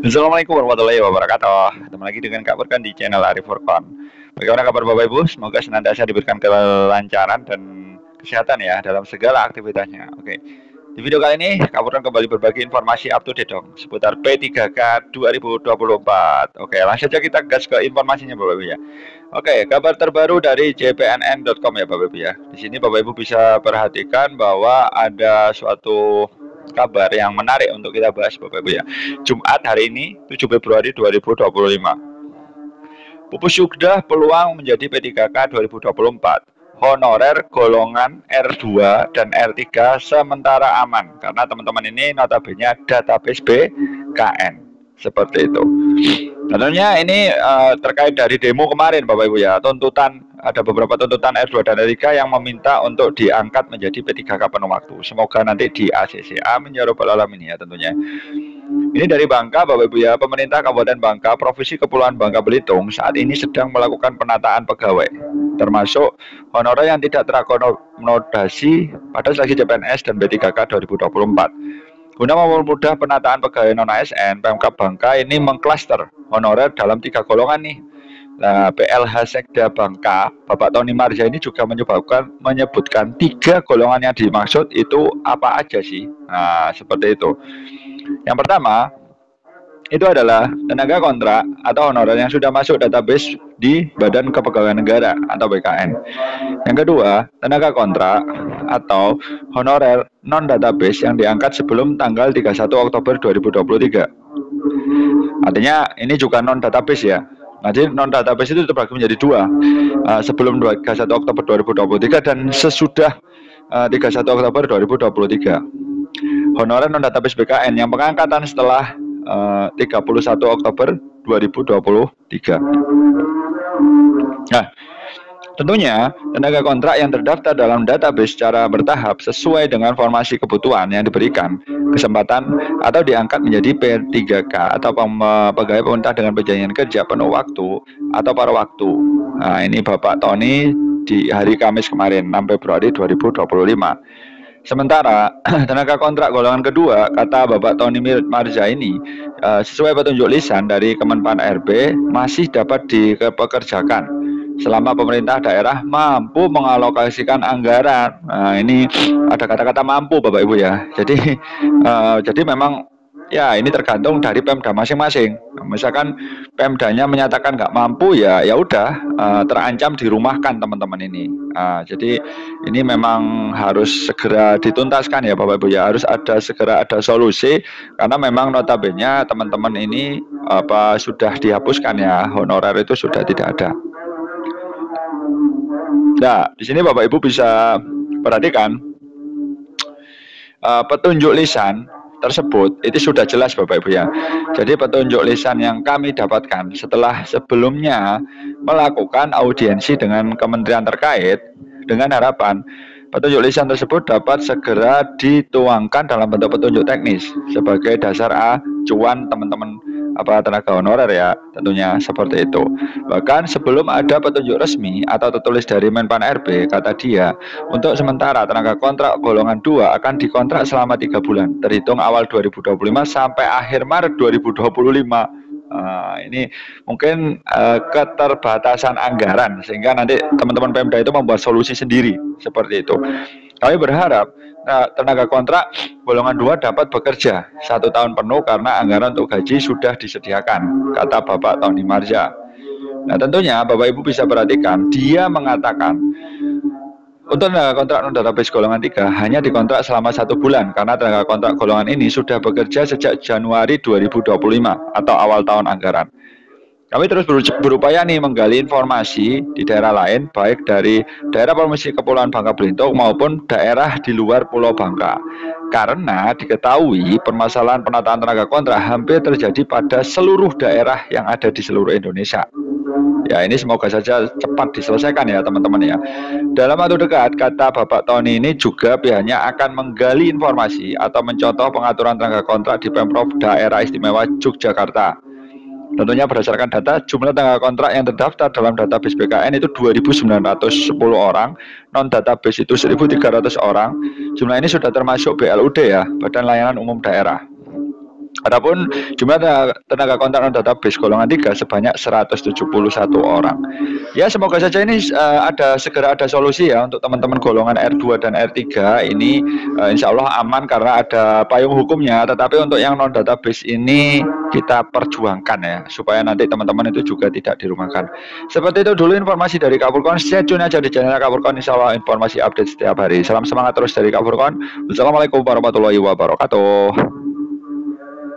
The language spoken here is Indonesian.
Assalamualaikum warahmatullahi wabarakatuh. Ketemu lagi dengan Kak Furkan di channel Arif Furkan. Bagaimana kabar Bapak Ibu? Semoga senantiasa diberikan kelancaran dan kesehatan ya dalam segala aktivitasnya. Oke. Di video kali ini Kak Furkan kembali berbagi informasi up to date dong seputar P3K 2024. Oke, langsung saja kita gas ke informasinya Bapak Ibu ya. Oke, kabar terbaru dari jpnn.com ya Bapak Ibu ya. Di sini Bapak Ibu bisa perhatikan bahwa ada suatu kabar yang menarik untuk kita bahas Bapak Ibu ya. Jumat hari ini 7 Februari 2025. Pupus Yugda peluang menjadi P3K 2024. Honorer golongan R2 dan R3 sementara aman karena teman-teman ini notabene database BKN seperti itu. Tentunya ini terkait dari demo kemarin Bapak Ibu ya, ada beberapa tuntutan R2 dan R3 yang meminta untuk diangkat menjadi P3K penuh waktu. Semoga nanti di ACC. Amin ya rabbal alamin ya tentunya. Ini dari Bangka Bapak Ibu ya, pemerintah Kabupaten Bangka, Provinsi Kepulauan Bangka Belitung saat ini sedang melakukan penataan pegawai, termasuk honorer yang tidak terakomodasi pada seleksi CPNS dan P3K 2024. Guna mempermudah penataan pegawai non-ASN, Pemkab Bangka ini mengklaster honorer dalam 3 golongan nih. Nah, PLH Sekda Bangka, Bapak Tony Marja ini juga menyebutkan 3 golongan yang dimaksud itu apa aja sih? Nah, seperti itu. Yang pertama, itu adalah tenaga kontrak atau honorer yang sudah masuk database di Badan Kepegawaian Negara atau BKN. Yang kedua, tenaga kontrak atau honorer non-database yang diangkat sebelum tanggal 31 Oktober 2023. Artinya ini juga non-database ya. Jadi non-database itu terbagi menjadi 2, sebelum 31 Oktober 2023 dan sesudah 31 Oktober 2023. Honorer non-database BKN yang pengangkatan setelah 31 Oktober 2023. Nah, tentunya tenaga kontrak yang terdaftar dalam database secara bertahap sesuai dengan formasi kebutuhan yang diberikan kesempatan atau diangkat menjadi P3K atau pegawai pemerintah dengan perjanjian kerja penuh waktu atau paruh waktu. Nah, ini Bapak Tony di hari Kamis kemarin 6 Februari 2025. Sementara tenaga kontrak golongan kedua, kata Bapak Tony Marja ini, sesuai petunjuk lisan dari Kemenpan RB masih dapat dipekerjakan selama pemerintah daerah mampu mengalokasikan anggaran. Nah, ini ada kata-kata mampu Bapak Ibu ya. Jadi memang ya ini tergantung dari Pemda masing-masing. Misalkan Pemdanya menyatakan nggak mampu ya udah terancam dirumahkan teman-teman ini. Jadi ini memang harus segera dituntaskan ya Bapak Ibu ya, harus segera ada solusi karena memang notabene teman-teman ini sudah dihapuskan ya, honorer itu sudah tidak ada. Nah, di sini Bapak Ibu bisa perhatikan petunjuk lisan tersebut itu sudah jelas Bapak Ibu ya. Jadi petunjuk lisan yang kami dapatkan setelah sebelumnya melakukan audiensi dengan kementerian terkait dengan harapan petunjuk lisan tersebut dapat segera dituangkan dalam bentuk petunjuk teknis sebagai dasar acuan teman-teman tenaga honorer ya, tentunya seperti itu. Bahkan sebelum ada petunjuk resmi atau tertulis dari Menpan RB, kata dia, untuk sementara tenaga kontrak golongan 2 akan dikontrak selama 3 bulan, terhitung awal 2025 sampai akhir Maret 2025. Ini mungkin keterbatasan anggaran sehingga nanti teman-teman Pemda itu membuat solusi sendiri seperti itu. Kami berharap tenaga kontrak golongan 2 dapat bekerja 1 tahun penuh karena anggaran untuk gaji sudah disediakan, kata Bapak Tony Marja. Nah, tentunya Bapak Ibu bisa perhatikan, dia mengatakan untuk tenaga kontrak non-database golongan 3 hanya dikontrak selama 1 bulan karena tenaga kontrak golongan ini sudah bekerja sejak Januari 2025 atau awal tahun anggaran. Kami terus berupaya nih menggali informasi di daerah lain, baik dari daerah Provinsi Kepulauan Bangka Belitung maupun daerah di luar Pulau Bangka. Karena diketahui permasalahan penataan tenaga kontrak hampir terjadi pada seluruh daerah yang ada di seluruh Indonesia. Ya, ini semoga saja cepat diselesaikan ya teman-teman ya. Dalam waktu dekat, kata Bapak Tony ini juga pihaknya akan menggali informasi atau mencontoh pengaturan tenaga kontrak di Pemprov Daerah Istimewa Yogyakarta. Tentunya berdasarkan data, jumlah tenaga kontrak yang terdaftar dalam database BKN itu 2.910 orang, non-database itu 1.300 orang. Jumlah ini sudah termasuk BLUD ya, Badan Layanan Umum Daerah. Adapun jumlah tenaga kontak non database golongan 3 sebanyak 171 orang. Ya, semoga saja ini segera ada solusi ya untuk teman-teman golongan R2 dan R3 ini, insya Allah aman karena ada payung hukumnya. Tetapi untuk yang non database ini kita perjuangkan ya supaya nanti teman-teman itu juga tidak dirumahkan. Seperti itu dulu informasi dari Kak Furqon. Stay tune aja di channel Kak Furqon, insya Allah informasi update setiap hari. Salam semangat terus dari Kak Furqon. Wassalamualaikum warahmatullahi wabarakatuh.